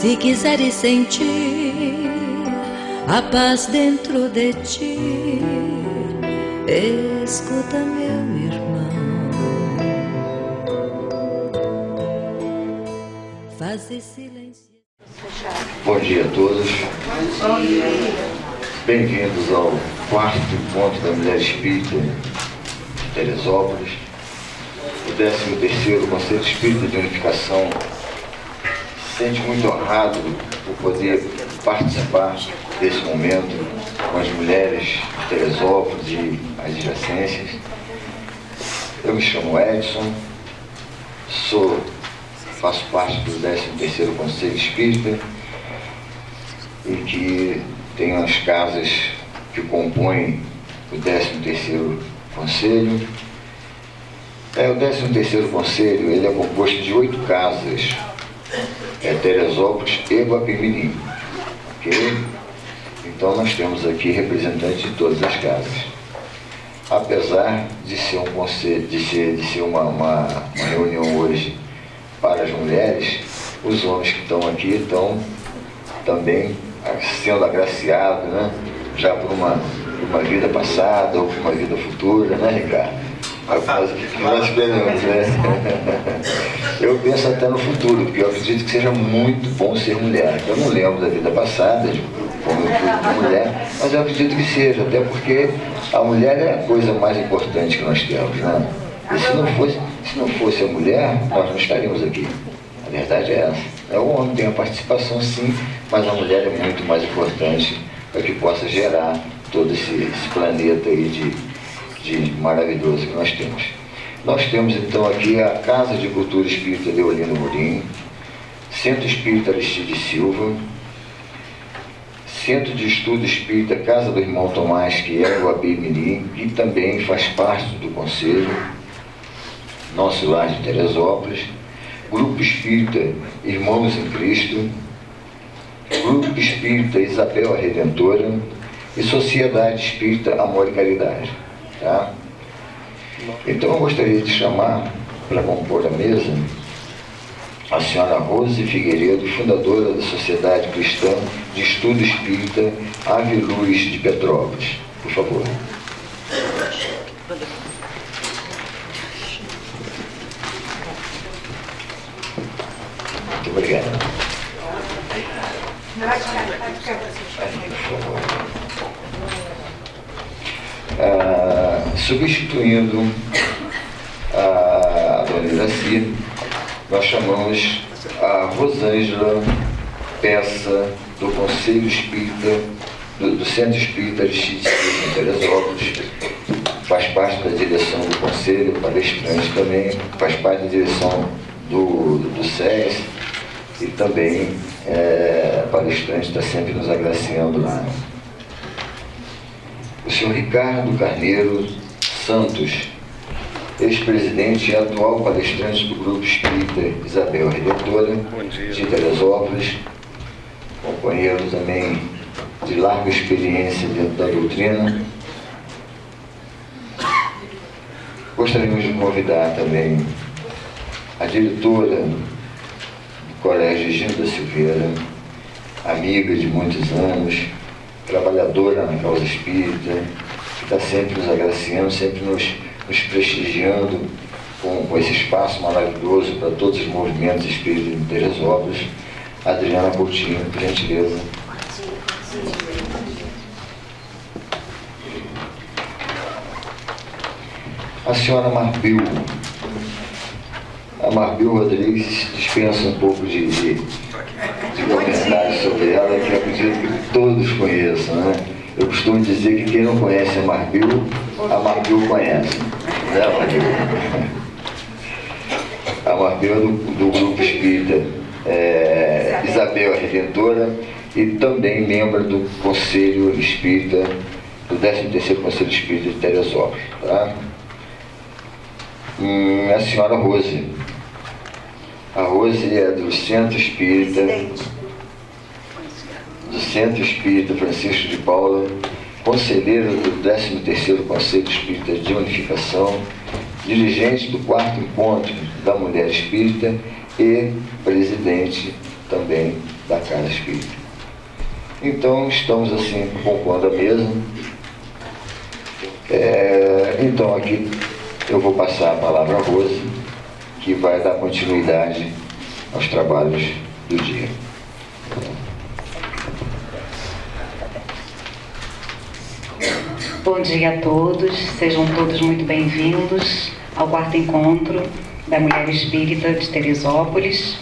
Se quiseres sentir a paz dentro de ti, escuta, meu irmão, faz silêncio. Bom dia a todos. Bem-vindos ao quarto encontro da Mulher Espírita de Teresópolis, o 13º Conselho Espírita de Unificação. Se sente muito honrado por poder participar desse momento com as mulheres de Teresópolis e adjacências. Eu me chamo Edson, faço parte do 13º Conselho Espírita e que tenho as casas que compõem o 13º Conselho. O 13º Conselho ele é composto de 8 casas, Teresópolis e Guapimirim, ok? Então nós temos aqui representantes de todas as casas. Apesar de ser um conselho, de ser uma reunião hoje para as mulheres, os homens que estão aqui estão também sendo agraciados, né? Já por uma vida passada ou por uma vida futura, né, Ricardo? Nós esperamos, né? Eu penso até no futuro, porque eu acredito que seja muito bom ser mulher. Eu não lembro da vida passada, como eu fui de mulher, mas eu acredito que seja, até porque a mulher é a coisa mais importante que nós temos, né? E se não fosse a mulher, nós não estaríamos aqui. A verdade é essa. O homem tem a participação, sim, mas a mulher é muito mais importante para que possa gerar todo esse planeta aí de maravilhoso que nós temos. Nós temos então aqui a Casa de Cultura Espírita Deolino Mourinho, Centro Espírita Aristides Silva, Centro de Estudo Espírita Casa do Irmão Tomás, que é o Guapimirim, que também faz parte do Conselho, Nosso Lar de Teresópolis, Grupo Espírita Irmãos em Cristo, Grupo Espírita Isabel a Redentora e Sociedade Espírita Amor e Caridade. Tá? Então eu gostaria de chamar para compor a mesa a senhora Rose Figueiredo, fundadora da Sociedade Cristã de Estudo Espírita Ave Luz de Petrópolis. Por favor. Muito obrigado. Substituindo a dona Iraci, nós chamamos a Rosângela Peça, do Conselho Espírita, do Centro Espírita Aristides Silva em Teresópolis, faz parte da direção do Conselho, palestrante também, faz parte da direção do SES e também palestrante, está sempre nos agraciando lá. O senhor Ricardo Carneiro Santos, ex-presidente e atual palestrante do Grupo Espírita Isabel a Redentora de Teresópolis, companheiro também de larga experiência dentro da doutrina. Gostaríamos de convidar também a diretora do Colégio Gilda Silveira, amiga de muitos anos, trabalhadora na causa espírita, que está sempre nos agraciando, sempre nos prestigiando com esse espaço maravilhoso para todos os movimentos espíritas de Teresópolis. Adriana Coutinho, por gentileza. A senhora Marbil. A Marbil Rodrigues dispensa um pouco de comentários sobre ela, que eu acredito que todos conheçam, né? Eu costumo dizer que quem não conhece a Marbil conhece, né, Marbil? A Marbil é do Grupo Espírita Isabel a Redentora e também membro do Conselho Espírita, do 13º Conselho Espírita de Teresópolis, tá? A senhora Rose. A Rose é do Centro Espírita Francisco de Paula, conselheira do 13º Conselho Espírita de Unificação, dirigente do 4º Encontro da Mulher Espírita e presidente também da Casa Espírita. Então, estamos assim, compondo a mesa. Então, aqui eu vou passar a palavra à Rose, que vai dar continuidade aos trabalhos do dia. Bom dia a todos, sejam todos muito bem-vindos ao quarto encontro da Mulher Espírita de Teresópolis.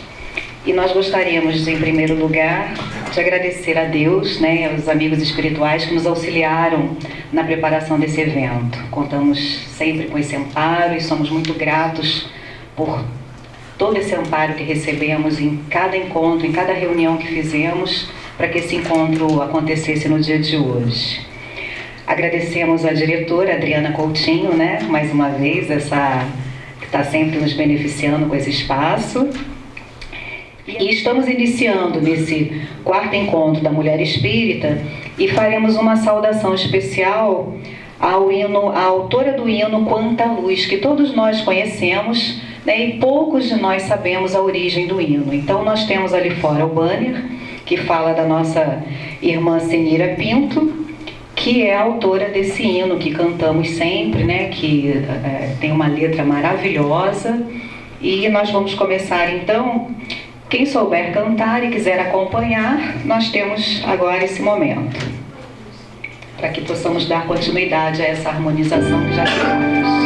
E nós gostaríamos, em primeiro lugar, de agradecer a Deus, aos amigos espirituais que nos auxiliaram na preparação desse evento. Contamos sempre com esse amparo e somos muito gratos por todo esse amparo que recebemos em cada encontro, em cada reunião que fizemos, para que esse encontro acontecesse no dia de hoje. Agradecemos a diretora Adriana Coutinho, mais uma vez, que está sempre nos beneficiando com esse espaço. E estamos iniciando nesse quarto encontro da Mulher Espírita e faremos uma saudação especial à autora do hino Quanta Luz, que todos nós conhecemos, e poucos de nós sabemos a origem do hino. Então nós temos ali fora o banner, que fala da nossa irmã Senira Pinto, que é a autora desse hino que cantamos sempre, que tem uma letra maravilhosa. E nós vamos começar então. Quem souber cantar e quiser acompanhar, nós temos agora esse momento, para que possamos dar continuidade a essa harmonização que já tivemos.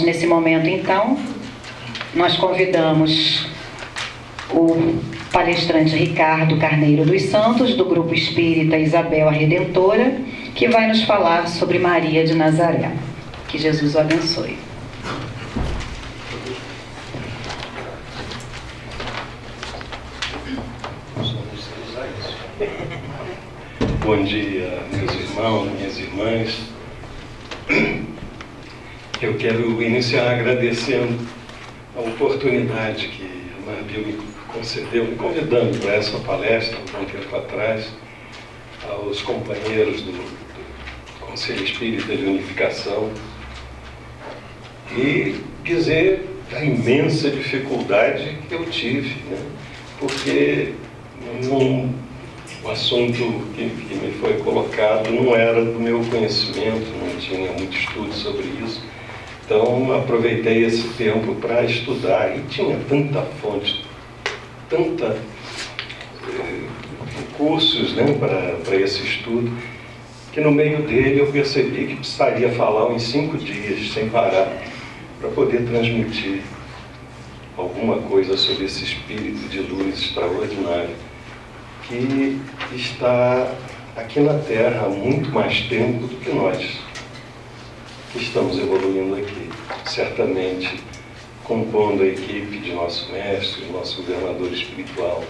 Nesse momento, então, nós convidamos o palestrante Ricardo Carneiro dos Santos, do Grupo Espírita Isabel a Redentora, que vai nos falar sobre Maria de Nazaré. Que Jesus o abençoe. Bom dia, meus irmãos, minhas irmãs. Eu quero iniciar agradecendo a oportunidade que a Marbil me concedeu, me convidando para essa palestra um bom tempo atrás, aos companheiros do Conselho Espírita de Unificação, e dizer a imensa dificuldade que eu tive, né? Porque o assunto que me foi colocado não era do meu conhecimento, não tinha muito estudo sobre isso. Então, aproveitei esse tempo para estudar, e tinha tanta fonte, tanta recursos, né, para esse estudo, que no meio dele eu percebi que precisaria falar uns 5 dias, sem parar, para poder transmitir alguma coisa sobre esse espírito de luz extraordinário, que está aqui na Terra há muito mais tempo do que nós, que estamos evoluindo aqui, certamente compondo a equipe de nosso mestre, nosso governador espiritual.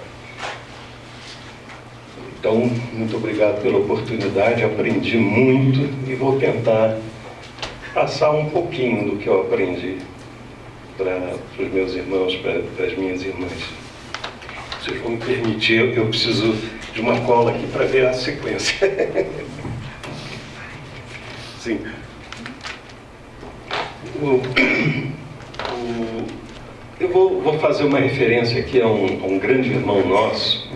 Então, muito obrigado pela oportunidade, aprendi muito e vou tentar passar um pouquinho do que eu aprendi para os meus irmãos, para as minhas irmãs. Se vocês vão me permitir, eu preciso de uma cola aqui para ver a sequência. Sim. Eu vou fazer uma referência aqui a um grande irmão nosso,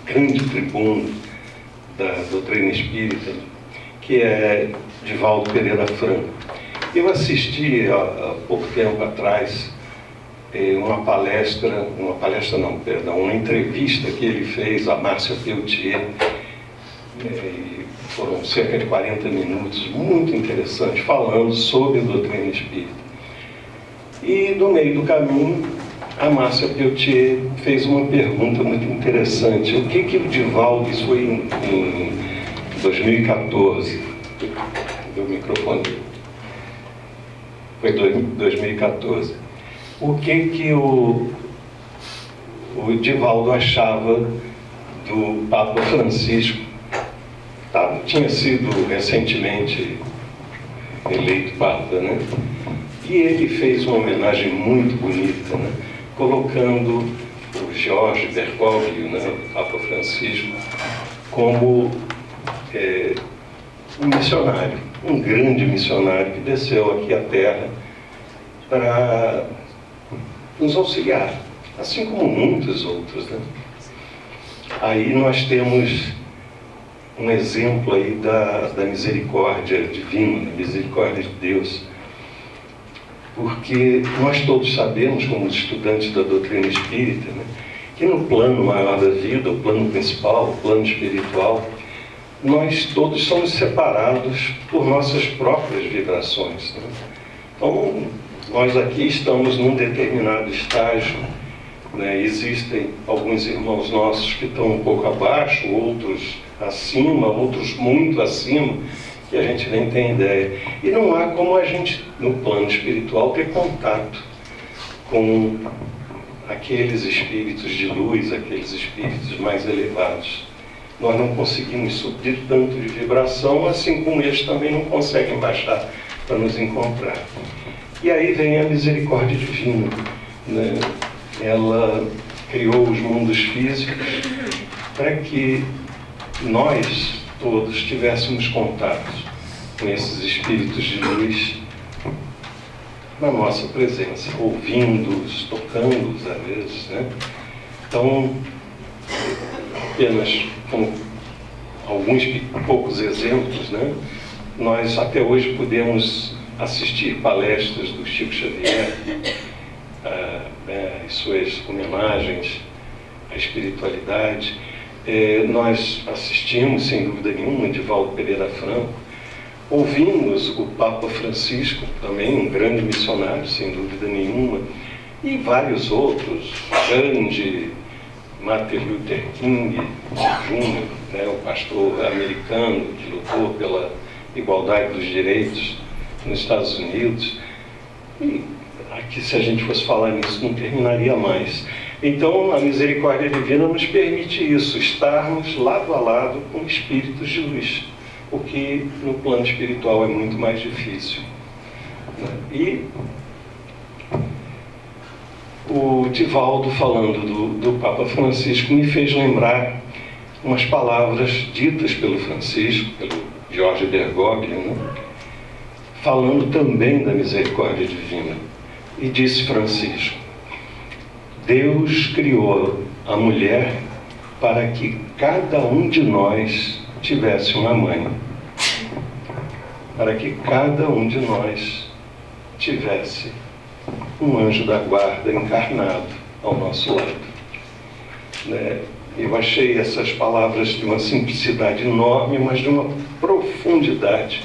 grande tribuno da doutrina espírita, que é Divaldo Pereira Franco. Eu assisti há pouco tempo atrás uma entrevista que ele fez a Márcia Peltier. Foram cerca de 40 minutos, muito interessante, falando sobre a doutrina espírita. E, no meio do caminho, a Márcia Peltier fez uma pergunta muito interessante. O que o Divaldo, isso foi em 2014, do microfone, foi 2014. O que o Divaldo achava do Papa Francisco? Tinha sido recentemente eleito Papa, né? E ele fez uma homenagem muito bonita, né? Colocando o Jorge Bergoglio, né, o Papa Francisco, como um missionário, um grande missionário que desceu aqui à Terra para nos auxiliar, assim como muitos outros, né? Aí nós temos um exemplo aí da misericórdia divina, da misericórdia de Deus, porque nós todos sabemos, como estudantes da doutrina espírita, né, que no plano maior da vida, o plano principal, o plano espiritual, nós todos somos separados por nossas próprias vibrações, né? Então, nós aqui estamos num determinado estágio, né? Existem alguns irmãos nossos que estão um pouco abaixo, outros acima, outros muito acima, que a gente nem tem ideia. E não há como a gente, no plano espiritual, ter contato com aqueles espíritos de luz, aqueles espíritos mais elevados. Nós não conseguimos subir tanto de vibração, assim como eles também não conseguem baixar para nos encontrar. E aí vem a misericórdia divina, né? Ela criou os mundos físicos para que nós todos tivéssemos contato com esses espíritos de luz na nossa presença, ouvindo-os, tocando-os às vezes, né? Então, apenas com alguns poucos exemplos, né? Nós até hoje podemos assistir palestras do Chico Xavier, as suas homenagens à espiritualidade. Nós assistimos, sem dúvida nenhuma, Divaldo Pereira Franco, ouvimos o Papa Francisco, também um grande missionário, sem dúvida nenhuma, e vários outros, Gandhi, Martin Luther King Jr., né, o pastor americano que lutou pela igualdade dos direitos nos Estados Unidos. E aqui, se a gente fosse falar nisso, não terminaria mais. Então, a misericórdia divina nos permite isso, estarmos lado a lado com espíritos de luz, o que no plano espiritual é muito mais difícil. E o Divaldo, falando do Papa Francisco, me fez lembrar umas palavras ditas pelo Francisco, pelo Jorge Bergoglio, né? Falando também da misericórdia divina. E disse Francisco: Deus criou a mulher para que cada um de nós tivesse uma mãe. Para que cada um de nós tivesse um anjo da guarda encarnado ao nosso lado. Eu achei essas palavras de uma simplicidade enorme, mas de uma profundidade,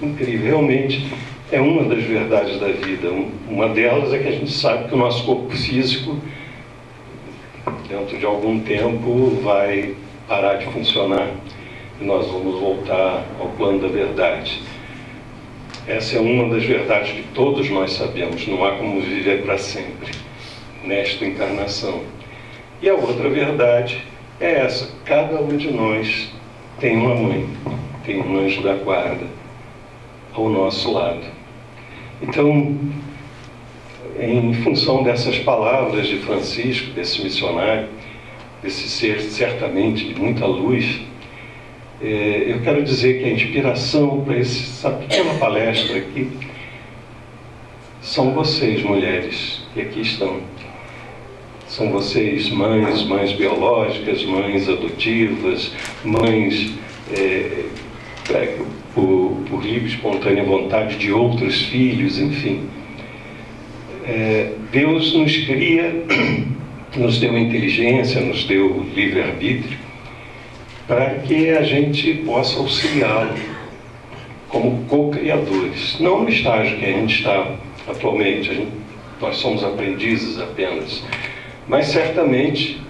incrível. Realmente é uma das verdades da vida. Uma delas é que a gente sabe que o nosso corpo físico, dentro de algum tempo, vai parar de funcionar e nós vamos voltar ao plano da verdade. Essa é uma das verdades que todos nós sabemos. Não há como viver para sempre nesta encarnação. E a outra verdade é essa: cada um de nós tem uma mãe, tem um anjo da guarda ao nosso lado. Então, em função dessas palavras de Francisco, desse missionário, desse ser certamente de muita luz, eu quero dizer que a inspiração para essa pequena palestra aqui são vocês, mulheres, que aqui estão. São vocês, mães biológicas, mães adotivas, mães por livre e espontânea vontade de outros filhos, enfim. Deus nos cria, nos deu inteligência, nos deu livre-arbítrio, para que a gente possa auxiliá-lo como co-criadores. Não no estágio que a gente está atualmente, nós somos aprendizes apenas, mas certamente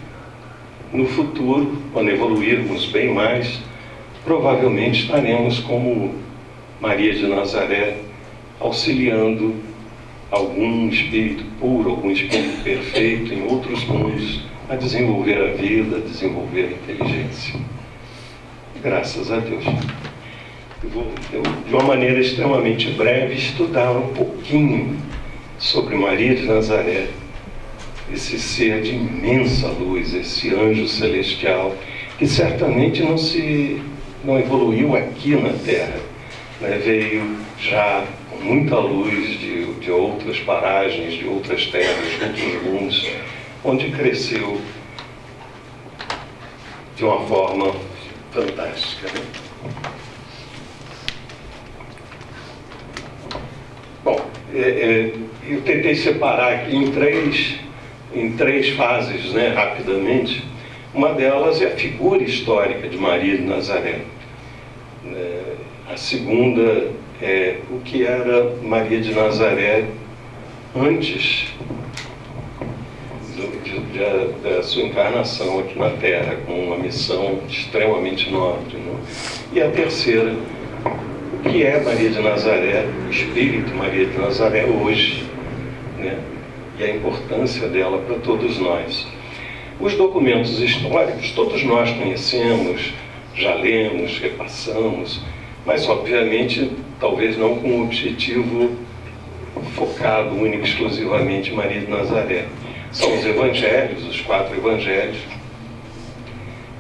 no futuro, quando evoluirmos bem mais, provavelmente estaremos como Maria de Nazaré, auxiliando algum espírito puro, algum espírito perfeito em outros mundos a desenvolver a vida, a desenvolver a inteligência. Graças a Deus. Eu vou, de uma maneira extremamente breve, estudar um pouquinho sobre Maria de Nazaré, esse ser de imensa luz, esse anjo celestial, que certamente não evoluiu aqui na Terra, veio já com muita luz de outras paragens, de outras terras, de outros mundos, onde cresceu de uma forma fantástica. Bom, eu tentei separar aqui em três fases, rapidamente. Uma delas é a figura histórica de Maria de Nazaré. A segunda é o que era Maria de Nazaré antes da sua encarnação aqui na Terra, com uma missão extremamente nobre. E a terceira, o que é Maria de Nazaré, o espírito Maria de Nazaré hoje, e a importância dela para todos nós. Os documentos históricos todos nós conhecemos, já lemos, repassamos, mas obviamente talvez não com um objetivo focado único e exclusivamente em Maria de Nazaré. São os evangelhos, os 4 evangelhos: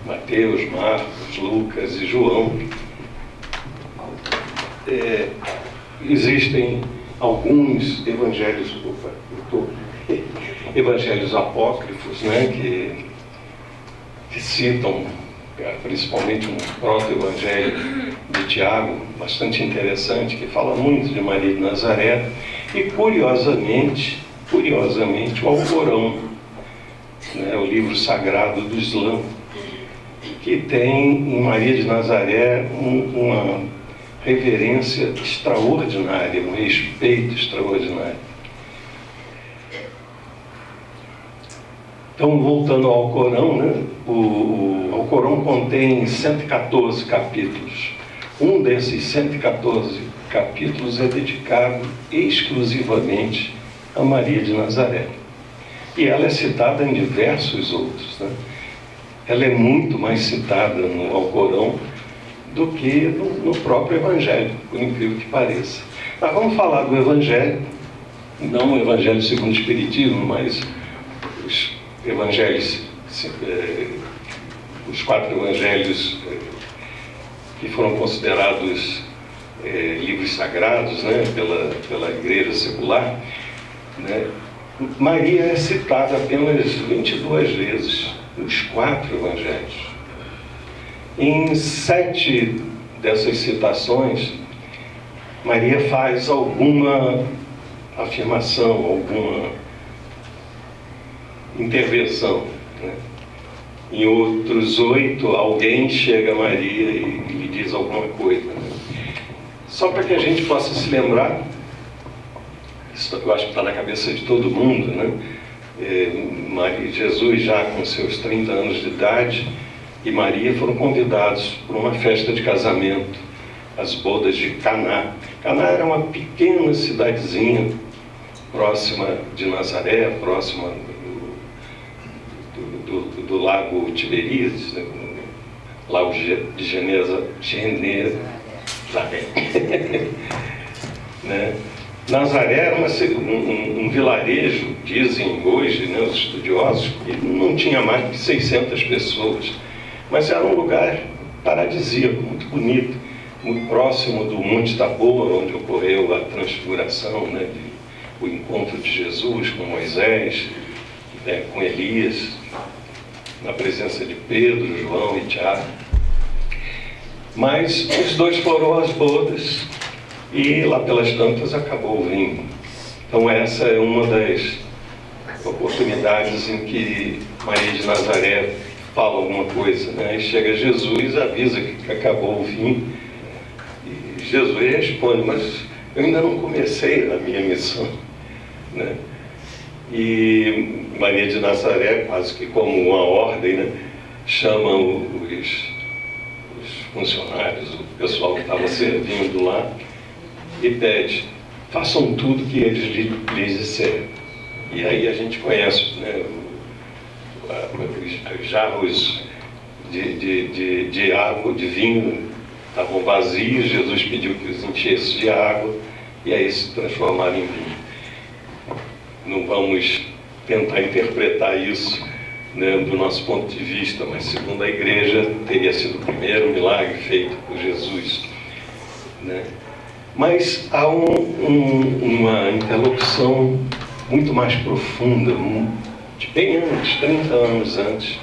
Mateus, Marcos, Lucas e João. Existem alguns evangelhos, evangelhos apócrifos, que citam principalmente um proto-evangelho de Tiago, bastante interessante, que fala muito de Maria de Nazaré, e curiosamente o Alcorão, o livro sagrado do Islã, que tem em Maria de Nazaré uma reverência extraordinária, um respeito extraordinário. Então, voltando ao Alcorão, o Alcorão contém 114 capítulos. Um desses 114 capítulos é dedicado exclusivamente a Maria de Nazaré. E ela é citada em diversos outros, né? Ela é muito mais citada no Alcorão do que no próprio Evangelho, por incrível que pareça. Mas vamos falar do Evangelho, não o Evangelho segundo o Espiritismo, mas os evangelhos, os 4 evangelhos que foram considerados livros sagrados, né, pela Igreja secular, né? Maria é citada apenas 22 vezes nos 4 evangelhos. Em 7 dessas citações, Maria faz alguma afirmação, alguma intervenção, né? Em outros 8, alguém chega a Maria e lhe diz alguma coisa, né? Só para que a gente possa se lembrar, isso eu acho que está na cabeça de todo mundo, né? Jesus já com seus 30 anos de idade e Maria foram convidados para uma festa de casamento, as bodas de Caná. Caná era uma pequena cidadezinha próxima de Nazaré, próxima do lago Tiberíades, né? Lago de Genezaré, né? Nazaré era um vilarejo, dizem hoje, né, os estudiosos, que não tinha mais de 600 pessoas, mas era um lugar paradisíaco, muito bonito, muito próximo do Monte Tabor, onde ocorreu a transfiguração, né, o encontro de Jesus com Moisés, né, com Elias, na presença de Pedro, João e Tiago. Mas os 2 foram às bodas e lá pelas tantas acabou o vinho. Então essa é uma das oportunidades em que Maria de Nazaré fala alguma coisa, né? E chega Jesus, avisa que acabou o vinho e Jesus responde, mas eu ainda não comecei a minha missão, né? E Maria de Nazaré, quase que como uma ordem, né, chama os funcionários, o pessoal que estava servindo lá, e pede, façam tudo que eles lhes disserem. E aí a gente conhece, né, os jarros de água, de vinho, estavam vazios, Jesus pediu que os enchesse de água, e aí se transformaram em vinho. Não vamos tentar interpretar isso, né, do nosso ponto de vista, mas segundo a Igreja teria sido o primeiro milagre feito por Jesus, né? Mas há uma interlocução muito mais profunda, de bem antes, 30 anos antes,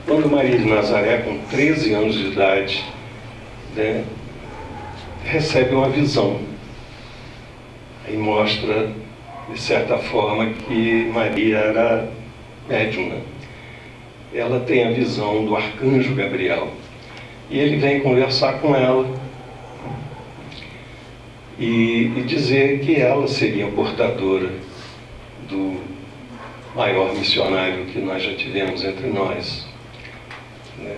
quando Maria de Nazaré, com 13 anos de idade, né, recebe uma visão. Aí mostra, de certa forma, que Maria era médium, né? Ela tem a visão do arcanjo Gabriel. E ele vem conversar com ela e dizer que ela seria portadora do maior missionário que nós já tivemos entre nós, né?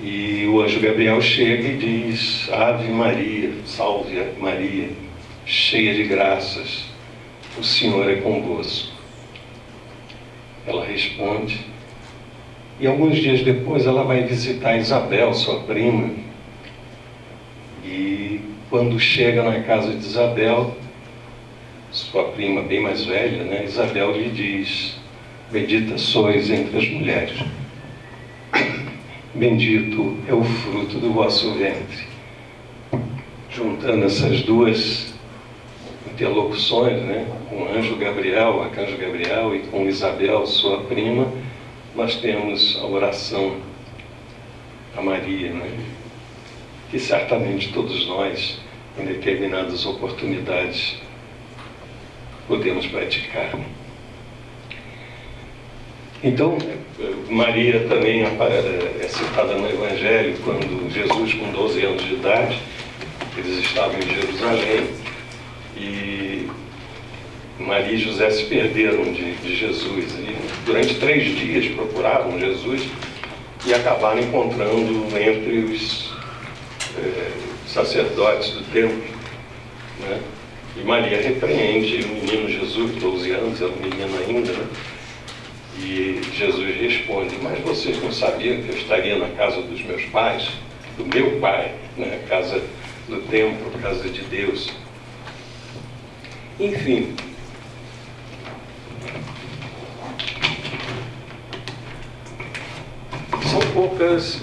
E o anjo Gabriel chega e diz, Ave Maria, salve Maria, cheia de graças, o Senhor é convosco. Ela responde, e alguns dias depois ela vai visitar Isabel, sua prima, e quando chega na casa de Isabel, sua prima bem mais velha, né, Isabel lhe diz, bendita sois entre as mulheres, bendito é o fruto do vosso ventre. Juntando essas duas interlocuções, né, com o anjo Gabriel, o arcanjo Gabriel, e com Isabel, sua prima, nós temos a oração a Maria, né, que certamente todos nós, em determinadas oportunidades, podemos praticar. Então, Maria também é citada no Evangelho, quando Jesus, com 12 anos de idade, eles estavam em Jerusalém, e Maria e José se perderam de Jesus. E durante 3 dias procuravam Jesus e acabaram encontrando entre os sacerdotes do templo, né, E Maria repreende o menino Jesus, 12 anos, era um menino ainda, né? E Jesus responde: mas vocês não sabiam que eu estaria na casa dos meus pais, do meu pai, né? Casa do templo, casa de Deus. Enfim, são poucas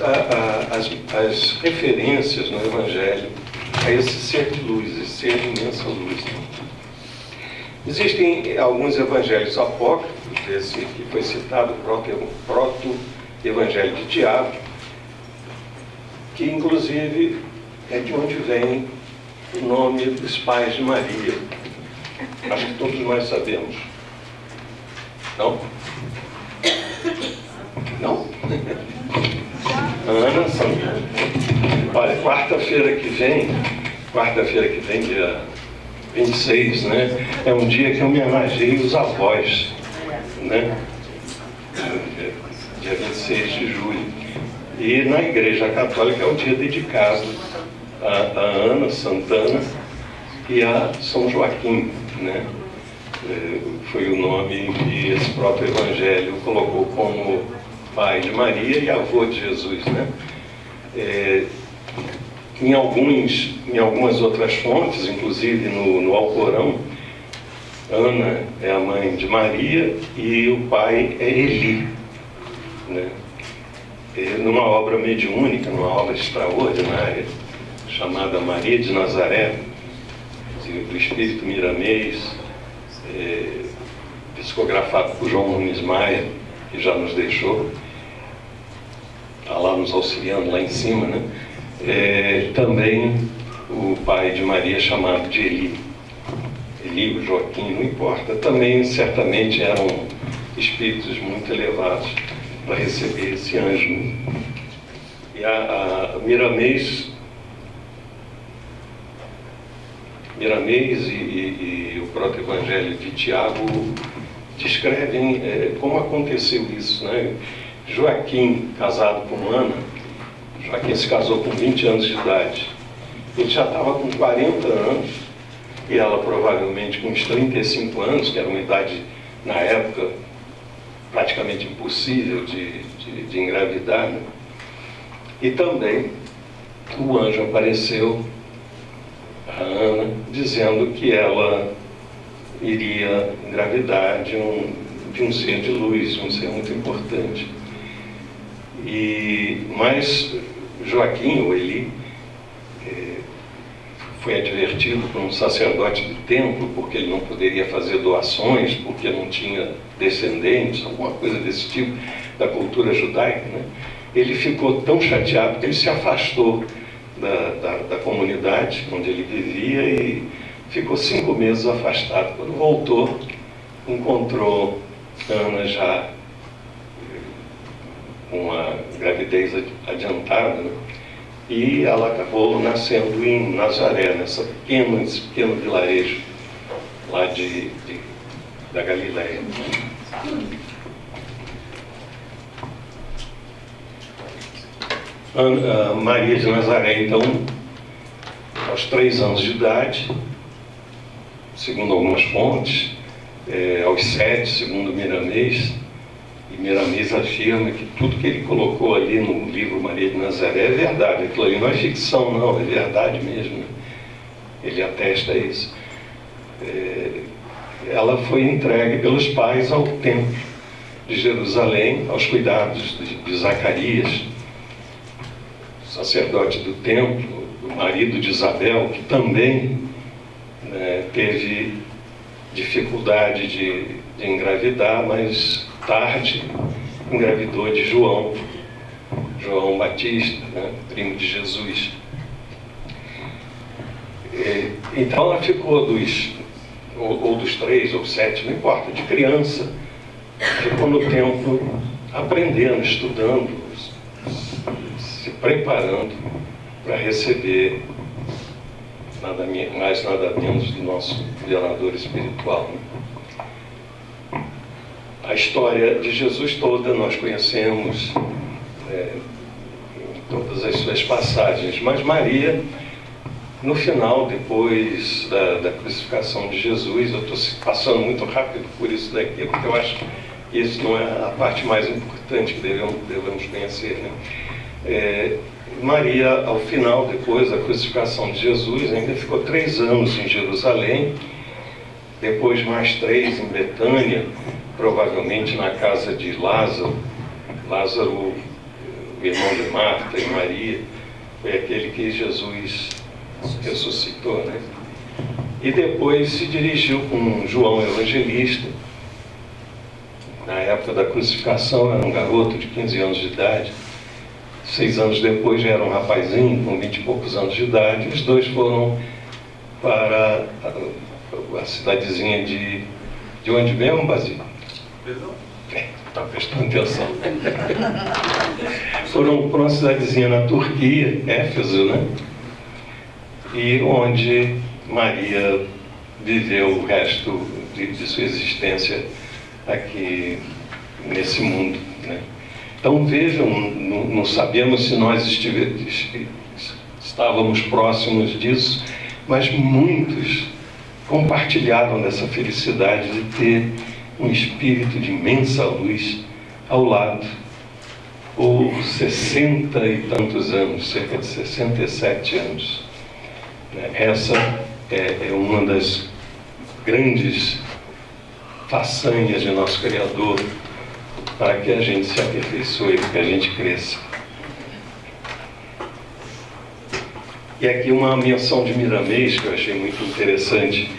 as referências no Evangelho a esse ser de luz, esse ser de imensa luz. Existem alguns evangelhos apócrifos, esse que foi citado, o proto-evangelho de Tiago, que inclusive é de onde vem o nome dos pais de Maria. Acho que todos nós sabemos. Não? Não? Ana Santana. Olha, quarta-feira que vem, dia 26, né? É um dia que eu homenageio os avós, né? Dia 26 de julho. E na Igreja Católica é o dia dedicado a Ana Santana e a São Joaquim, né? Foi o nome que esse próprio Evangelho colocou como pai de Maria e avô de Jesus, né? Em algumas outras fontes, inclusive no Alcorão, Ana é a mãe de Maria e o pai é Eli, né? Numa obra mediúnica, numa obra extraordinária, chamada Maria de Nazaré, do Espírito Miramês, psicografado por João Nunes Maia, que já nos deixou, está lá nos auxiliando lá em cima, né? Também o pai de Maria chamado de Eli, Eli, Joaquim, não importa, também certamente eram espíritos muito elevados para receber esse anjo. E a Miramês e o proto-evangelho de Tiago descrevem como aconteceu isso, né? Joaquim, casado com Ana, Joaquim se casou com 20 anos de idade. Ele já estava com 40 anos, e ela provavelmente com uns 35 anos, que era uma idade, na época, praticamente impossível de engravidar, né? E também o anjo apareceu a Ana, dizendo que ela iria engravidar de um ser de luz, de um ser muito importante. Mas Joaquim, ou Eli, foi advertido por um sacerdote do templo, porque ele não poderia fazer doações, porque não tinha descendentes, alguma coisa desse tipo, da cultura judaica, né? Ele ficou tão chateado que ele se afastou da comunidade onde ele vivia e ficou 5 meses afastado. Quando voltou, encontrou Ana já com uma gravidez adiantada, né? E ela acabou nascendo em Nazaré, nesse pequeno vilarejo lá da Galileia. Maria de Nazaré, então, aos 3 anos de idade, segundo algumas fontes, aos 7, segundo Miramês, e Miramês afirma que tudo que ele colocou ali no livro Maria de Nazaré é verdade. Aquilo ali não é ficção, não, é verdade mesmo. Ele atesta isso. Ela foi entregue pelos pais ao templo de Jerusalém, aos cuidados de Zacarias, sacerdote do templo, o marido de Isabel, que também teve dificuldade de engravidar, mas tarde engravidou de João Batista, né, primo de Jesus. Então ela ficou dos 3 ou 7, não importa, de criança, ficou no templo aprendendo, estudando, se preparando para receber nada mais, nada menos do nosso governador espiritual, né? A história de Jesus toda nós conhecemos, todas as suas passagens, mas Maria, no final, depois da crucificação de Jesus, eu estou passando muito rápido por isso daqui, porque eu acho que isso não é a parte mais importante que devemos conhecer, né? Maria, ao final, depois da crucificação de Jesus, ainda ficou 3 anos em Jerusalém, depois mais 3 em Betânia, provavelmente na casa de Lázaro. Lázaro, o irmão de Marta e Maria, foi aquele que Jesus ressuscitou, né? E depois se dirigiu com João Evangelista. Na época da crucificação era um garoto de 15 anos de idade. 6 anos depois já era um rapazinho com 20 e poucos anos de idade. Os dois foram para a cidadezinha de onde mesmo, Basílio? Está prestando atenção. Foram para uma cidadezinha na Turquia, Éfeso, né? E onde Maria viveu o resto de sua existência aqui nesse mundo, né? Então vejam, não sabemos se nós estávamos próximos disso, mas muitos compartilharam dessa felicidade de ter um espírito de imensa luz ao lado, por 60 e tantos anos, cerca de 67 anos. Essa é uma das grandes façanhas de nosso Criador para que a gente se aperfeiçoe, para que a gente cresça. E aqui uma menção de Miramês, que eu achei muito interessante,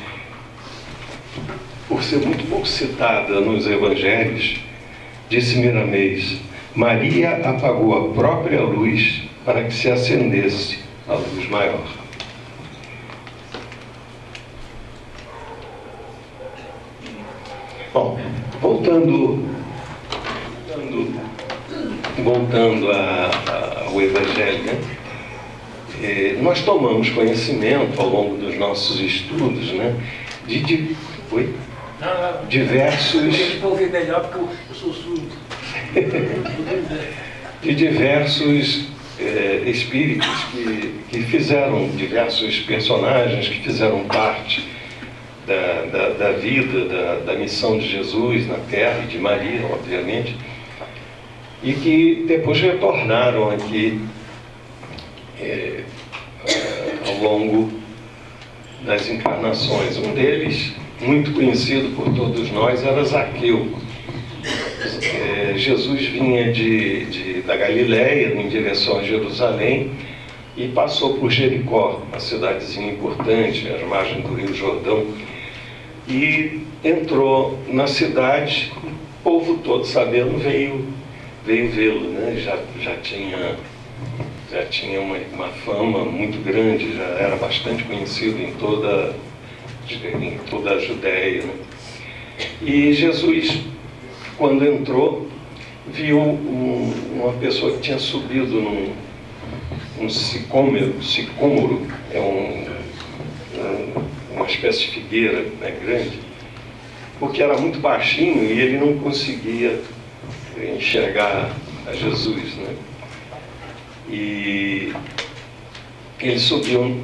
por ser muito pouco citada nos evangelhos. Disse Miramês: Maria apagou a própria luz para que se acendesse a luz maior. Bom, voltando ao Evangelho, né? Nós tomamos conhecimento ao longo dos nossos estudos, né, diversos... Eu vou ouvir melhor porque eu sou surdo. De diversos espíritos que fizeram, diversos personagens que fizeram parte da vida, da missão de Jesus na Terra e de Maria, obviamente, e que depois retornaram aqui ao longo das encarnações. Um deles, muito conhecido por todos nós, era Zaqueu. Jesus vinha da Galileia em direção a Jerusalém e passou por Jericó, uma cidadezinha importante, às margens do Rio Jordão, e entrou na cidade. O povo todo, sabendo, veio vê-lo, né? Já tinha uma fama muito grande, já era bastante conhecido em toda a Judéia, né? E Jesus, quando entrou, viu uma pessoa que tinha subido num sicômoro, uma espécie de figueira, né, grande, porque era muito baixinho e ele não conseguia enxergar a Jesus, né? E ele subiu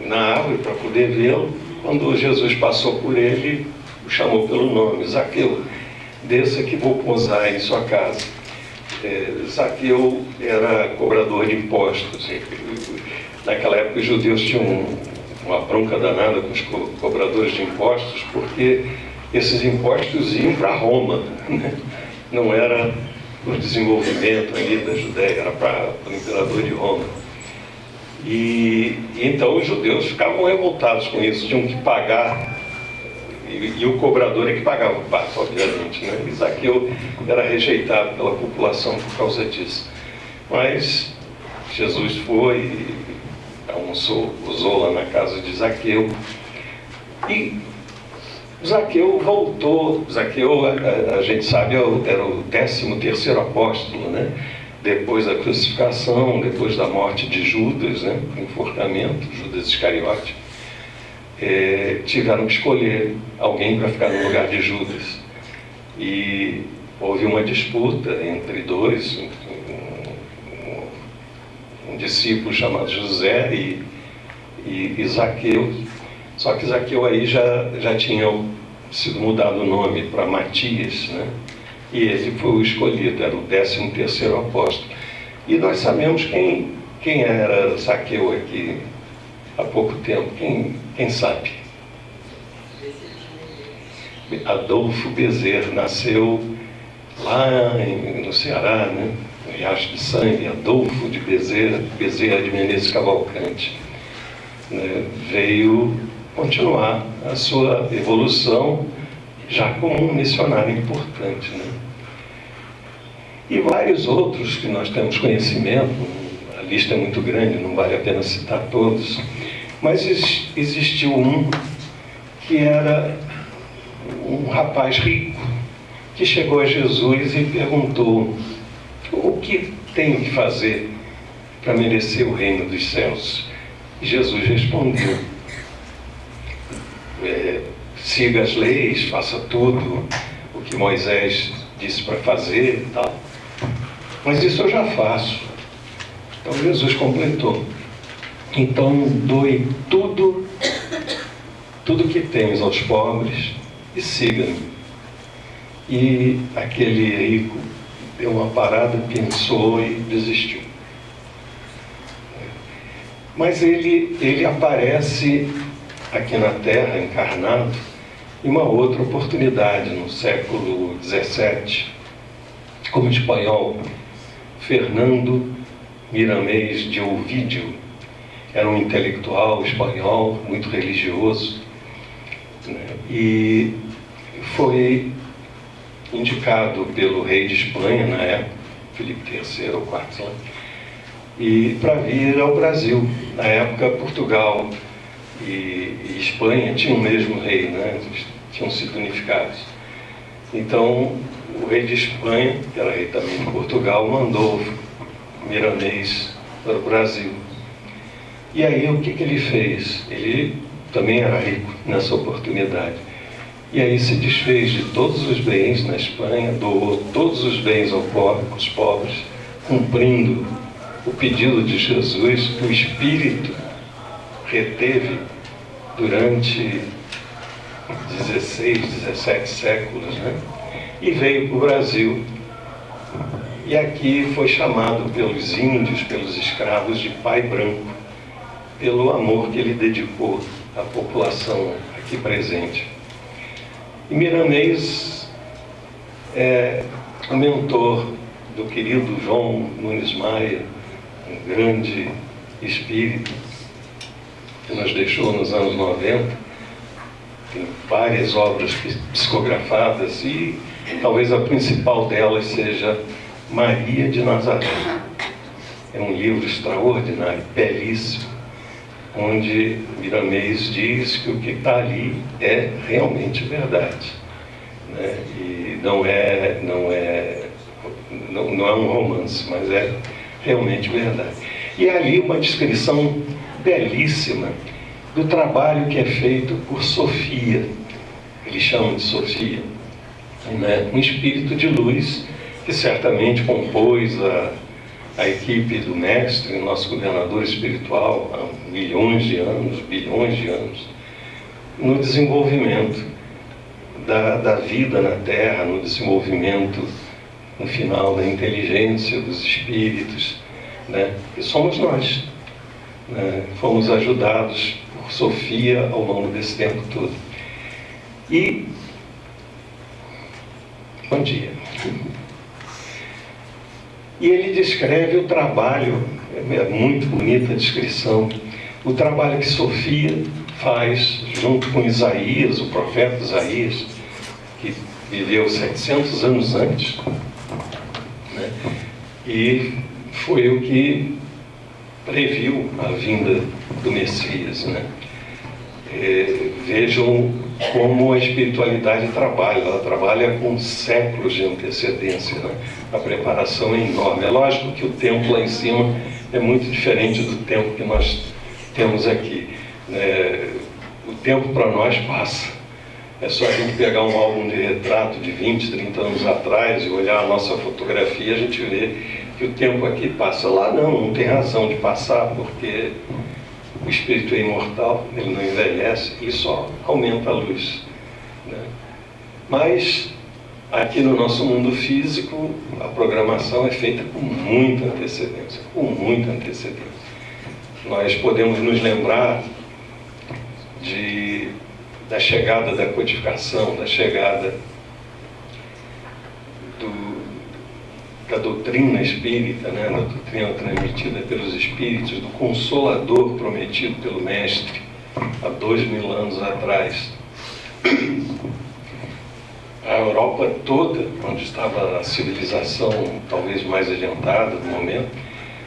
na árvore para poder vê-lo. Quando Jesus passou por ele, o chamou pelo nome: Zaqueu, desça que vou pousar em sua casa. Zaqueu era cobrador de impostos. Naquela época os judeus tinham uma bronca danada com os cobradores de impostos, porque esses impostos iam para Roma, né? Não era para o desenvolvimento ali da Judéia, era para o imperador de Roma. E então os judeus ficavam revoltados com isso, tinham que pagar, e o cobrador é que pagava o pato, obviamente, né? E Zaqueu era rejeitado pela população por causa disso. Mas Jesus foi e almoçou, usou lá na casa de Zaqueu, e Zaqueu voltou. Zaqueu, a gente sabe, era o 13º apóstolo, né? Depois da crucificação, depois da morte de Judas, né? Enforcamento, Judas Iscariote, tiveram que escolher alguém para ficar no lugar de Judas. E houve uma disputa entre dois, um discípulo chamado José e Zaqueu. Só que Zaqueu aí já tinha sido mudado o nome para Matias, né? E ele foi o escolhido, era o 13º apóstolo. E nós sabemos quem era Zaqueu aqui há pouco tempo. Quem sabe? Adolfo Bezerra nasceu lá no Ceará, né? No Riacho de Sangue, Adolfo de Bezerra de Menezes Cavalcante, né? Veio continuar a sua evolução já como um missionário importante, né? E vários outros que nós temos conhecimento, a lista é muito grande, não vale a pena citar todos, mas existiu um que era um rapaz rico que chegou a Jesus e perguntou: o que tenho que fazer para merecer o reino dos céus? E Jesus respondeu: siga as leis, faça tudo o que Moisés disse para fazer e tal. Mas isso eu já faço. Então Jesus completou: então doe tudo que tens aos pobres e siga-me. E aquele rico deu uma parada, pensou e desistiu. Mas ele aparece aqui na Terra, encarnado, em uma outra oportunidade, no século XVII, como espanhol, Fernando Miramés de Ovídio. Era um intelectual espanhol, muito religioso, né? E foi indicado pelo rei de Espanha, na época, Filipe III ou IV, e para vir ao Brasil. Na época, Portugal e Espanha tinham o mesmo rei, né? Tinham sido unificados. Então, o rei de Espanha, que era rei também de Portugal, mandou Miramés para o Brasil. E aí, o que ele fez? Ele também era rico nessa oportunidade. E aí se desfez de todos os bens na Espanha, doou todos os bens aos pobres, cumprindo o pedido de Jesus, que o Espírito reteve durante 16, 17 séculos, né? E veio para o Brasil. E aqui foi chamado pelos índios, pelos escravos, de Pai Branco, pelo amor que ele dedicou à população aqui presente. E Miramés é o mentor do querido João Nunes Maia, um grande espírito que nos deixou nos anos 90. Tem várias obras psicografadas e talvez a principal delas seja Maria de Nazaré. É um livro extraordinário, belíssimo, onde Miramés diz que o que está ali é realmente verdade, né? E não é um romance, mas é realmente verdade. E ali uma descrição belíssima do trabalho que é feito por Sofia, eles chamam de Sofia, né? Um espírito de luz que certamente compôs a equipe do Mestre, nosso governador espiritual, há milhões de anos, bilhões de anos, no desenvolvimento da vida na Terra, no desenvolvimento, no final, da inteligência dos espíritos, né? Que somos nós, né? Fomos ajudados por Sofia ao longo desse tempo todo. E bom dia. E ele descreve o trabalho, é muito bonita a descrição, o trabalho que Sofia faz junto com Isaías, o profeta Isaías, que viveu 700 anos antes, né? E foi o que previu a vinda do Messias, né? Vejam como a espiritualidade trabalha. Ela trabalha com séculos de antecedência, né? A preparação é enorme. É lógico que o tempo lá em cima é muito diferente do tempo que nós temos aqui, né? O tempo para nós passa. É só a gente pegar um álbum de retrato de 20, 30 anos atrás e olhar a nossa fotografia, a gente vê que o tempo aqui passa. Lá não tem razão de passar, porque o espírito é imortal, ele não envelhece, ele só aumenta a luz, né? Mas aqui no nosso mundo físico, a programação é feita com muita antecedência, Nós podemos nos lembrar da chegada da codificação, da chegada da doutrina espírita, né? Da doutrina transmitida pelos espíritos, do Consolador prometido pelo Mestre há 2000 anos atrás. A Europa toda, onde estava a civilização talvez mais adiantada no momento,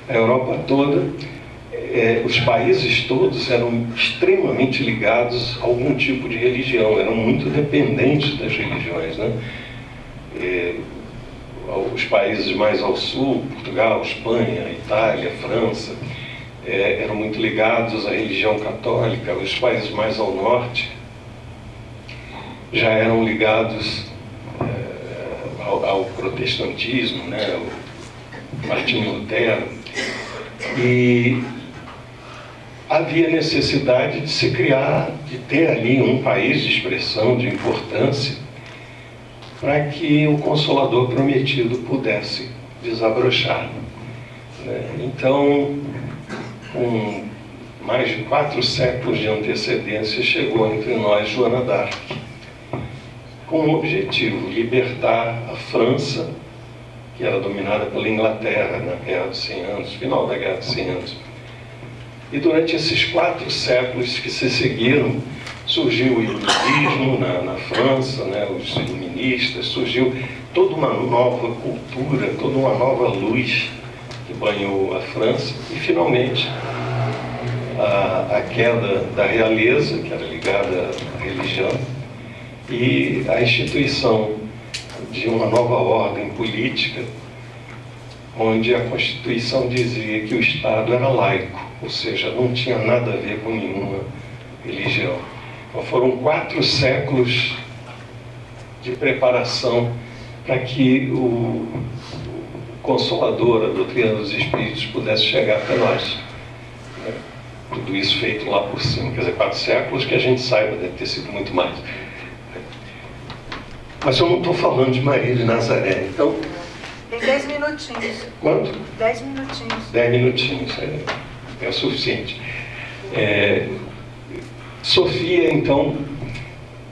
a Europa toda, os países todos eram extremamente ligados a algum tipo de religião, eram muito dependentes das religiões, né? Os países mais ao sul, Portugal, Espanha, Itália, França, eram muito ligados à religião católica. Os países mais ao norte já eram ligados ao protestantismo, né? O Martinho Lutero. E havia necessidade de se criar, de ter ali um país de expressão, de importância, para que o Consolador prometido pudesse desabrochar, né? Então, com mais de 4 séculos de antecedência, chegou entre nós Joana d'Arc, com o objetivo de libertar a França, que era dominada pela Inglaterra na Guerra dos 100 Anos, final da Guerra dos 100 Anos. E durante esses 4 séculos que se seguiram, surgiu o iluminismo na França, né? Os iluministas, surgiu toda uma nova cultura, toda uma nova luz que banhou a França, e finalmente a queda da realeza, que era ligada à religião, e a instituição de uma nova ordem política, onde a Constituição dizia que o Estado era laico, ou seja, não tinha nada a ver com nenhuma religião. Então foram 4 séculos de preparação para que o Consolador, a doutrina dos Espíritos, pudesse chegar até nós, né? Tudo isso feito lá por cima, quer dizer, 4 séculos que a gente saiba, deve ter sido muito mais. Mas eu não estou falando de Maria de Nazaré, então... Tem 10 minutinhos. Quanto? 10 minutinhos. 10 minutinhos, é o suficiente. Sofia, então,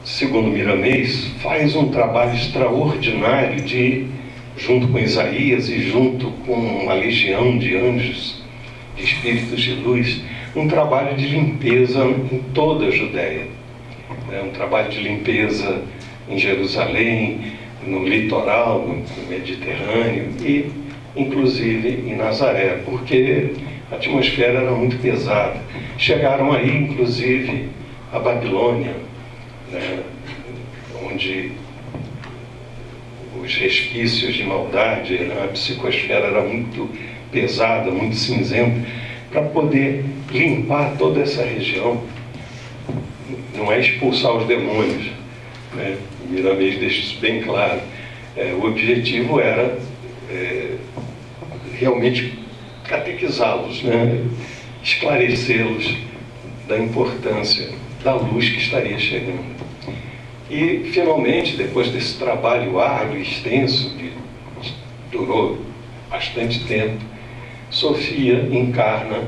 segundo Miramês, faz um trabalho extraordinário junto com Isaías e junto com uma legião de anjos, de espíritos de luz, um trabalho de limpeza em toda a Judéia, né? Um trabalho de limpeza em Jerusalém, no litoral, no Mediterrâneo e, inclusive, em Nazaré, porque a atmosfera era muito pesada. Chegaram aí, inclusive, a Babilônia, né? Onde os resquícios de maldade, né? A psicosfera era muito pesada, muito cinzenta, para poder limpar toda essa região. Não é expulsar os demônios, né? Miramês deixa isso bem claro. O objetivo era realmente catequizá-los, né? Esclarecê-los da importância da luz que estaria chegando. E, finalmente, depois desse trabalho árduo e extenso, que durou bastante tempo, Sofia encarna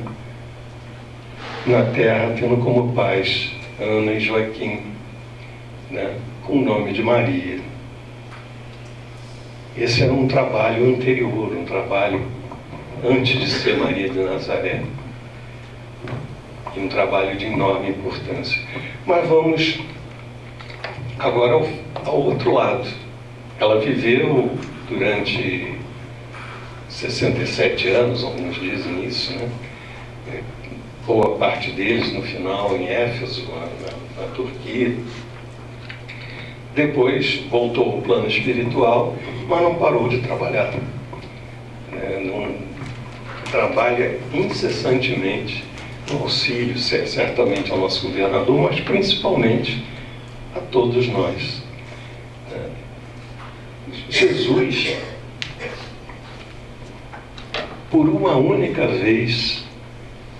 na Terra, tendo como pais Ana e Joaquim, né? Com o nome de Maria. Esse era um trabalho anterior, um trabalho antes de ser Maria de Nazaré, e um trabalho de enorme importância. Mas vamos agora ao outro lado. Ela viveu durante 67 anos, alguns dizem isso, né? Boa parte deles no final em Éfeso, na Turquia. Depois voltou ao plano espiritual, mas não parou de trabalhar. Não trabalha incessantemente no auxílio, certamente ao nosso governador, mas principalmente a todos nós. Jesus, por uma única vez,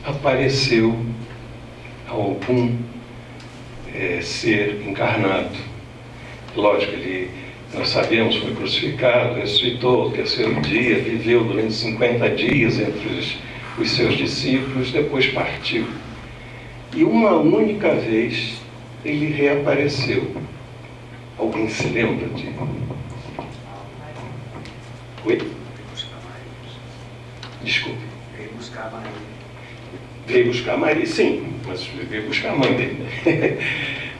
apareceu algum ser encarnado. Lógico, nós sabemos, foi crucificado, ressuscitou ao terceiro dia, viveu durante 50 dias entre os seus discípulos, depois partiu. E uma única vez ele reapareceu. Alguém se lembra de... Oi? Desculpe. Veio buscar a Maria. Veio buscar a Maria, sim, mas veio buscar a mãe dele.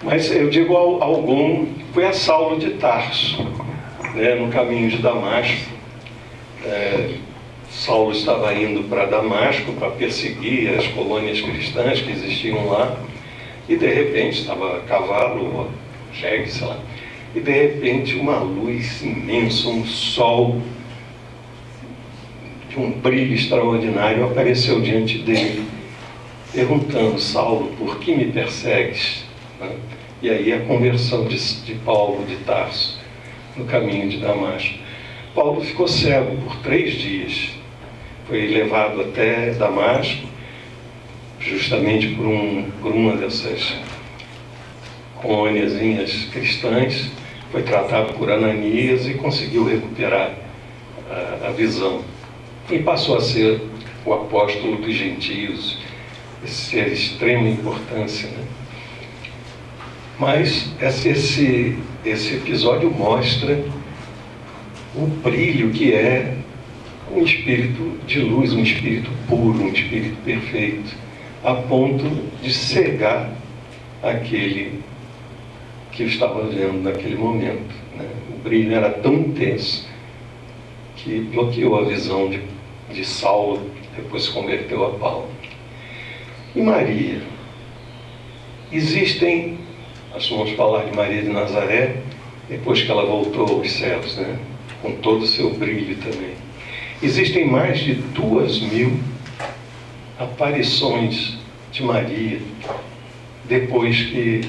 Mas eu digo algum, foi a Saulo de Tarso, né, no caminho de Damasco. Saulo estava indo para Damasco para perseguir as colônias cristãs que existiam lá, e de repente estava a cavalo, jegue, sei lá, e de repente uma luz imensa, um sol de um brilho extraordinário apareceu diante dele, perguntando: Saulo, por que me persegues? E aí a conversão de Paulo de Tarso no caminho de Damasco. Paulo ficou cego por 3 dias. Foi levado até Damasco, justamente por uma dessas colôniazinhas cristãs. Foi tratado por Ananias e conseguiu recuperar a visão. E passou a ser o apóstolo dos gentios, ser de extrema importância, né? Mas esse episódio mostra o brilho que é um espírito de luz, um espírito puro, um espírito perfeito, a ponto de cegar aquele que eu estava vendo naquele momento, né? O brilho era tão intenso que bloqueou a visão de Saulo, depois se converteu a Paulo. E Maria? Nós vamos falar de Maria de Nazaré, depois que ela voltou aos céus, né? Com todo o seu brilho também. Existem mais de 2.000 aparições de Maria depois que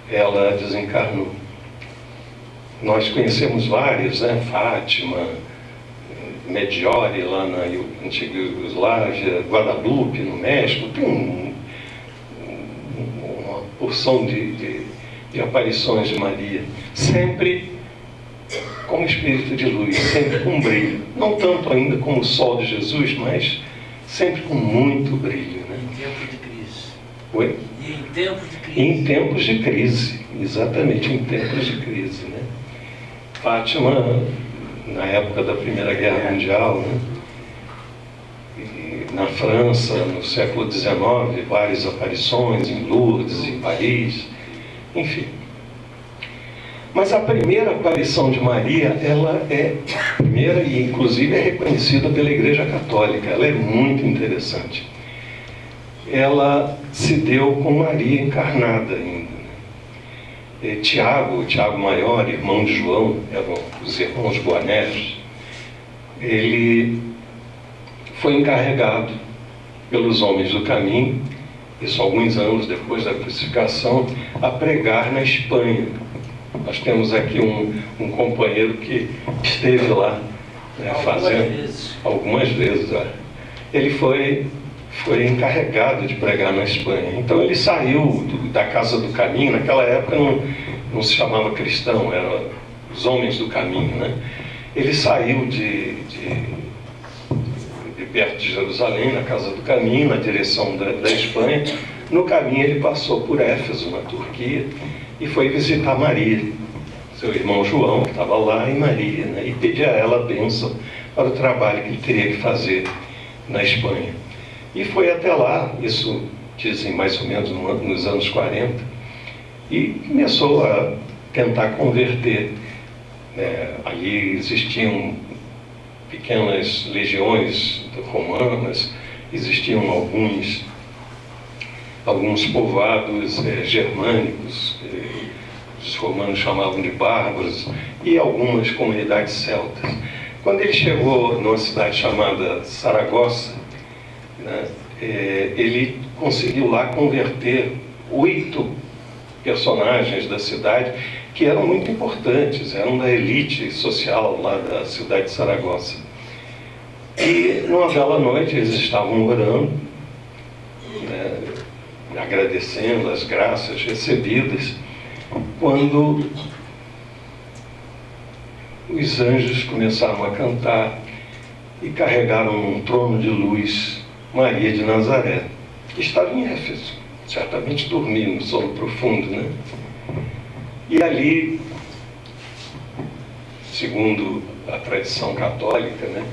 ela desencarnou. Nós conhecemos vários, né? Fátima, Medjugorje, lá na antiga Iugoslávia, Guadalupe, no México. Tem uma porção de aparições de Maria, sempre com espírito de luz, sempre com brilho. Não tanto ainda como o sol de Jesus, mas sempre com muito brilho, né? Em tempos de crise. Oi? E em tempos de crise. Em tempos de crise, exatamente, em tempos de crise, né? Fátima, na época da Primeira Guerra Mundial, né? E na França, no século XIX, várias aparições em Lourdes, em Paris, enfim. Mas a primeira aparição de Maria, ela é a primeira e inclusive é reconhecida pela Igreja Católica. Ela é muito interessante. Ela se deu com Maria encarnada ainda. Tiago Maior, irmão de João, eram os irmãos Boanerges, ele foi encarregado pelos homens do caminho, isso alguns anos depois da crucificação, a pregar na Espanha. Nós temos aqui um companheiro que esteve lá, né, fazendo algumas vezes. Ele foi encarregado de pregar na Espanha. Então ele saiu da Casa do Caminho. Naquela época não se chamava cristão, eram os homens do caminho, né? Ele saiu de perto de Jerusalém, na Casa do Caminho, na direção da Espanha. No caminho ele passou por Éfeso, na Turquia, e foi visitar Maria, seu irmão João, que estava lá, e Maria, né? E pedir a ela a bênção para o trabalho que ele teria que fazer na Espanha. E foi até lá, isso dizem mais ou menos nos anos 40, e começou a tentar converter. Ali existiam pequenas legiões romanas, existiam alguns povoados germânicos, os romanos chamavam de bárbaros, e algumas comunidades celtas. Quando ele chegou numa cidade chamada Saragossa, né, ele conseguiu lá converter 8 personagens da cidade que eram muito importantes, eram da elite social lá da cidade de Saragossa. E numa bela noite eles estavam orando, né, a agradecendo as graças recebidas, quando os anjos começaram a cantar e carregaram num trono de luz Maria de Nazaré, que estava em Éfeso, certamente dormindo, sono profundo, né? E ali, segundo a tradição católica, né,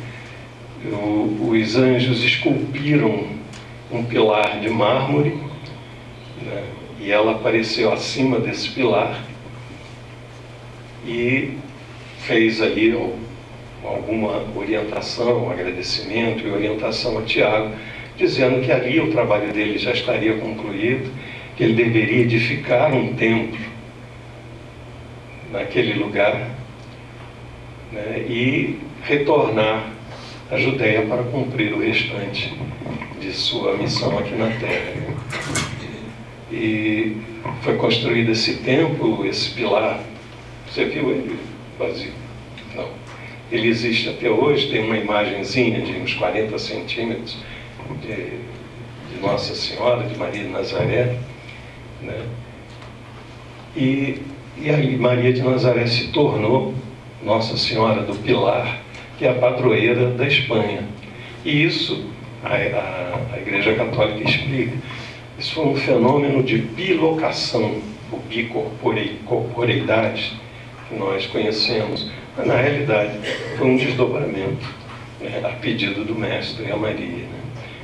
os anjos esculpiram um pilar de mármore, né, e ela apareceu acima desse pilar e fez ali alguma orientação, agradecimento e orientação a Tiago, dizendo que ali o trabalho dele já estaria concluído, que ele deveria edificar um templo naquele lugar, né, e retornar à Judéia para cumprir o restante de sua missão aqui na Terra. E foi construído esse templo, esse pilar. Você viu ele vazio? Não. Ele existe até hoje, tem uma imagenzinha de uns 40 centímetros de Nossa Senhora, de Maria de Nazaré, né? E aí Maria de Nazaré se tornou Nossa Senhora do Pilar, que é a padroeira da Espanha. E isso, a Igreja Católica explica, isso foi um fenômeno de bilocação, ou bicorporeidade, que nós conhecemos. Mas, na realidade, foi um desdobramento, né, a pedido do Mestre, a Maria, né?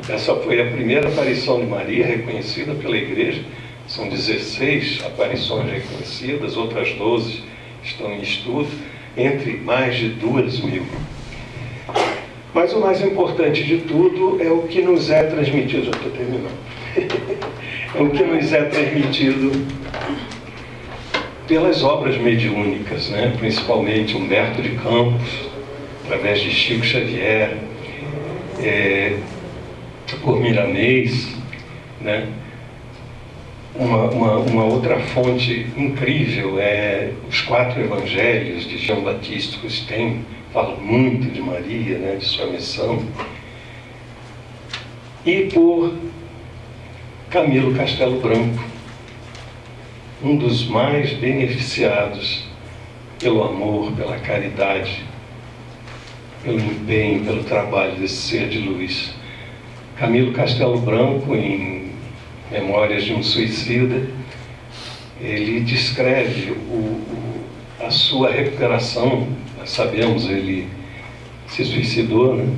Essa foi a primeira aparição de Maria reconhecida pela Igreja. São 16 aparições reconhecidas, outras 12 estão em estudo, entre mais de 2.000. Mas o mais importante de tudo é o que nos é transmitido. Já estou terminando. É o que nos é transmitido pelas obras mediúnicas, né? Principalmente Humberto de Campos, através de Chico Xavier, por Miramês, né? Uma outra fonte incrível é os 4 evangelhos de Jean Baptiste Cousteau, falam muito de Maria, né, de sua missão. E por Camilo Castelo Branco, um dos mais beneficiados pelo amor, pela caridade, pelo empenho, pelo trabalho desse ser de luz. Camilo Castelo Branco, em Memórias de um Suicida, ele descreve a sua recuperação. Nós sabemos, ele se suicidou, né?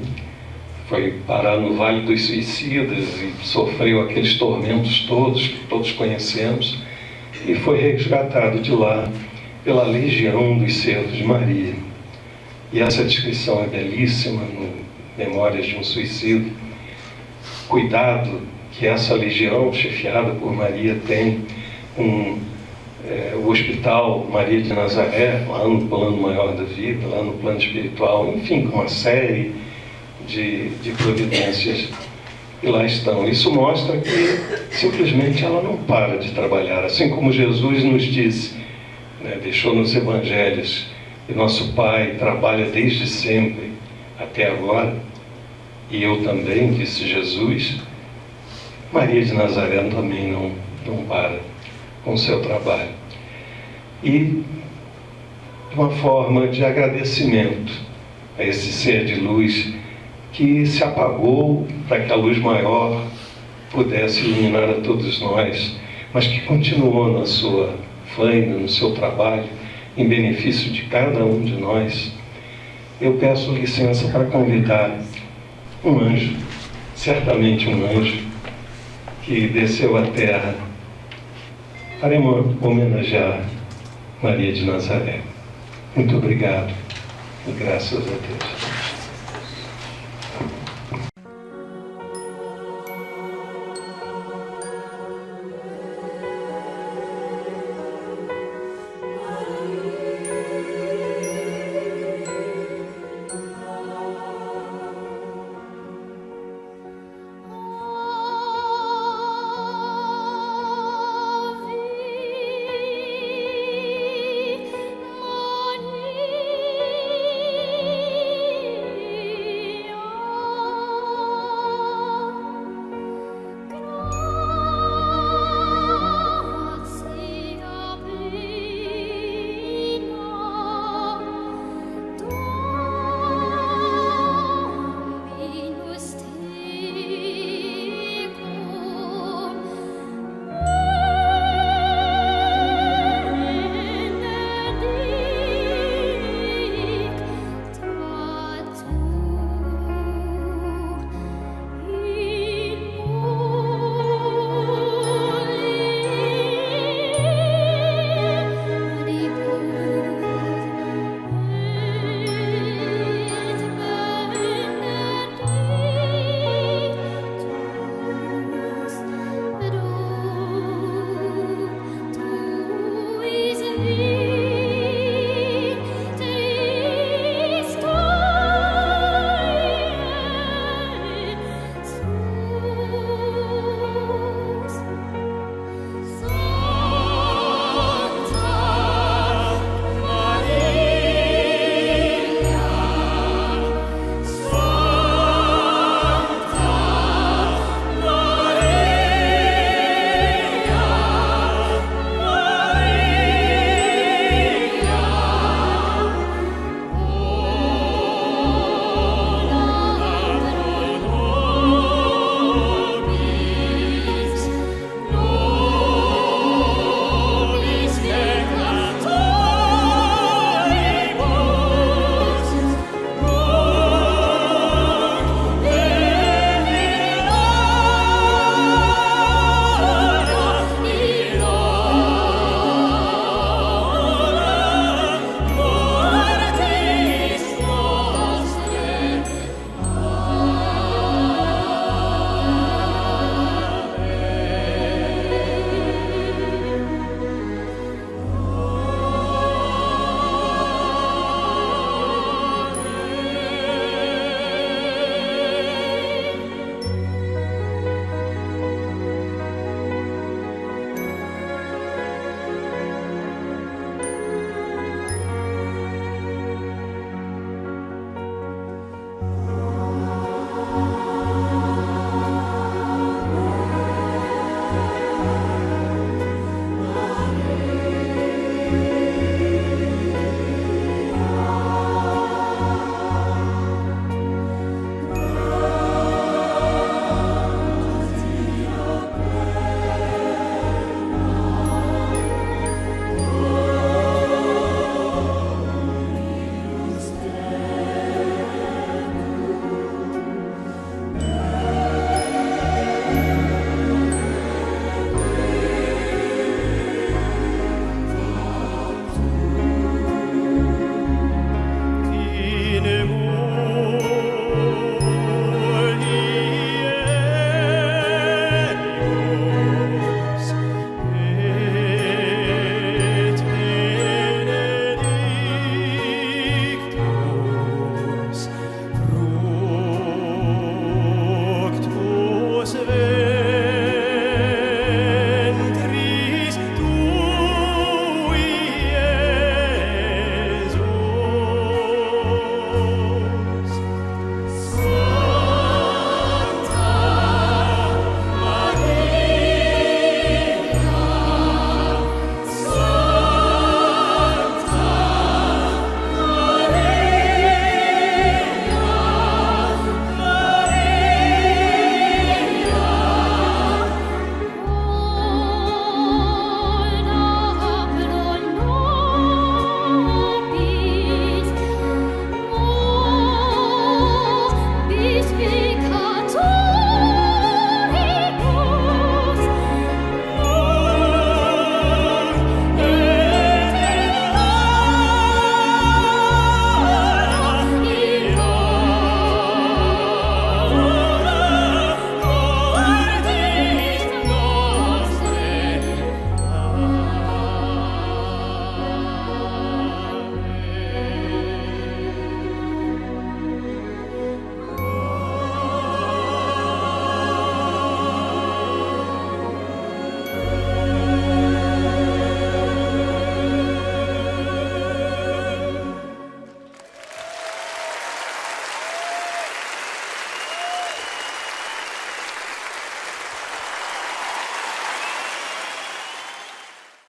Foi parar no Vale dos Suicidas e sofreu aqueles tormentos todos, que todos conhecemos, e foi resgatado de lá pela Legião dos Servos de Maria. E essa descrição é belíssima no Memórias de um Suicida. Cuidado que essa legião, chefiada por Maria, tem o Hospital Maria de Nazaré, lá no plano maior da vida, lá no plano espiritual, enfim, com uma série de providências que lá estão. Isso mostra que simplesmente ela não para de trabalhar, assim como Jesus nos disse, né, deixou nos Evangelhos, que nosso Pai trabalha desde sempre até agora, e eu também, disse Jesus. Maria de Nazaré também não para com o seu trabalho. E, de uma forma de agradecimento a esse ser de luz que se apagou para que a luz maior pudesse iluminar a todos nós, mas que continuou na sua faina, no seu trabalho, em benefício de cada um de nós, eu peço licença para convidar um anjo, certamente um anjo, que desceu à terra para homenagear Maria de Nazaré. Muito obrigado e graças a Deus.